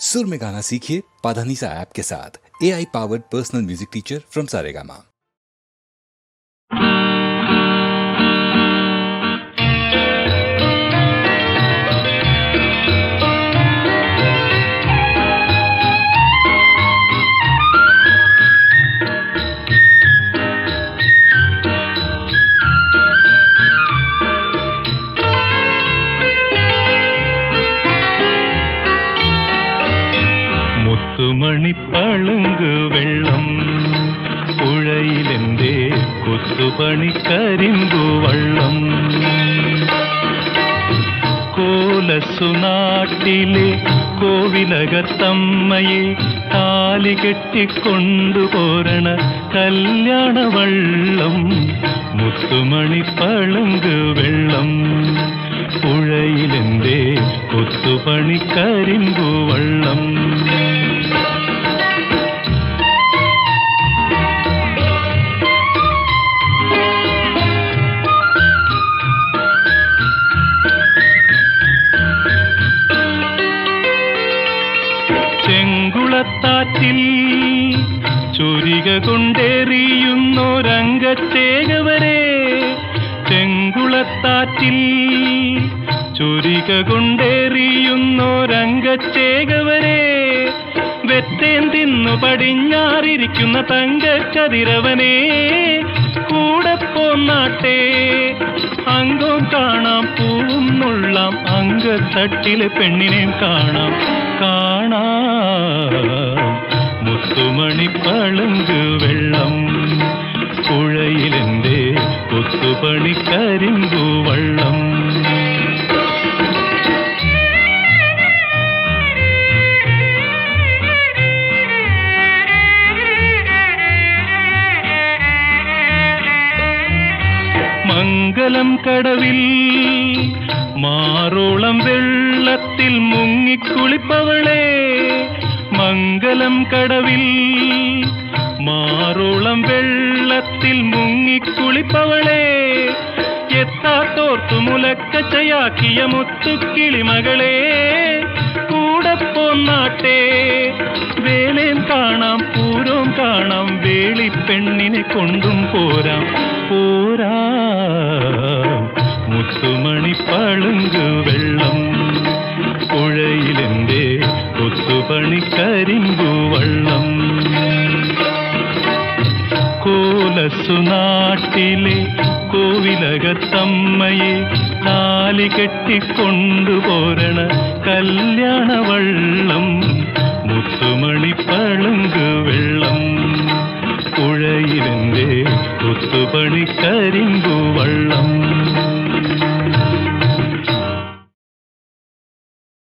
सुर में गाना सीखिए पाधानीसा ऐप के साथ। AI powered personal music teacher from Saregama. മുത്തുമണിപ്പളുങ്ക് വെള്ളം പുഴയിലെന്തേ കൊത്തുപണിക്കരിമ്പു വള്ളം കോലസുനാട്ടിലെ കോവിലകത്തമ്മയെ താലി കെട്ടിക്കൊണ്ടുപോരണ കല്യാണവള്ളം മുത്തുമണിപ്പളുങ്ക് വെള്ളം പുഴയിലെന്തേ കൊത്തുപണിക്കരിമ്പു വള്ളം ചെങ്കുളത്താറ്റിൽ ചുരിക കൊണ്ടേറിയുന്നോരംഗച്ചേകവരെ ചെങ്കുളത്താറ്റിൽ ചുരിക കൊണ്ടേറിയുന്നോരംഗച്ചേകവരെ വെത്തേൻ തിന്നു പടിഞ്ഞാറിരിക്കുന്ന തങ്കക്കതിരവനെ കൂടെ പോന്നാട്ടെ അംഗം കാണാം പൂവും നുള്ളാം അങ്കത്തട്ടിലെ പെണ്ണിനെയും കാണാം മുത്തുമണിപ്പളുങ്ക് വെള്ളം പുഴയിലെന്തേ കൊത്തുപണിക്കരിമ്പു വള്ളം മംഗലം കടവിൽ മാറോളം വെള്ളത്തിൽ മുങ്ങിക്കുളിപ്പവളെ മംഗലം കടവിൽ മാറോളം വെള്ളത്തിൽ മുങ്ങിക്കുളിപ്പവളെ എത്താത്തോർത്തു മുലക്കച്ചയാക്കിയ മുത്തുക്കിളിമകളെ കൂടെ പോന്നാട്ടെ വേലേം കാണാം പൂരോം കാണാം വേളിപ്പെണ്ണിനെ കൊണ്ടും പോരാം മുത്തുമണിപ്പളുങ്ക് വെള്ളം പുഴയിലെന്തേ കൊത്തുപണിക്കരിമ്പു വള്ളം കോലസുനാട്ടിലെ കോവിലകത്തമ്മയെ താലി കെട്ടിക്കൊണ്ടുപോരണ കല്യാണവള്ളം മുത്തുമണിപ്പളുങ്ക് വെള്ളം പുഴയിലെന്തേ കൊത്തുപണിക്കരിമ്പു വള്ളം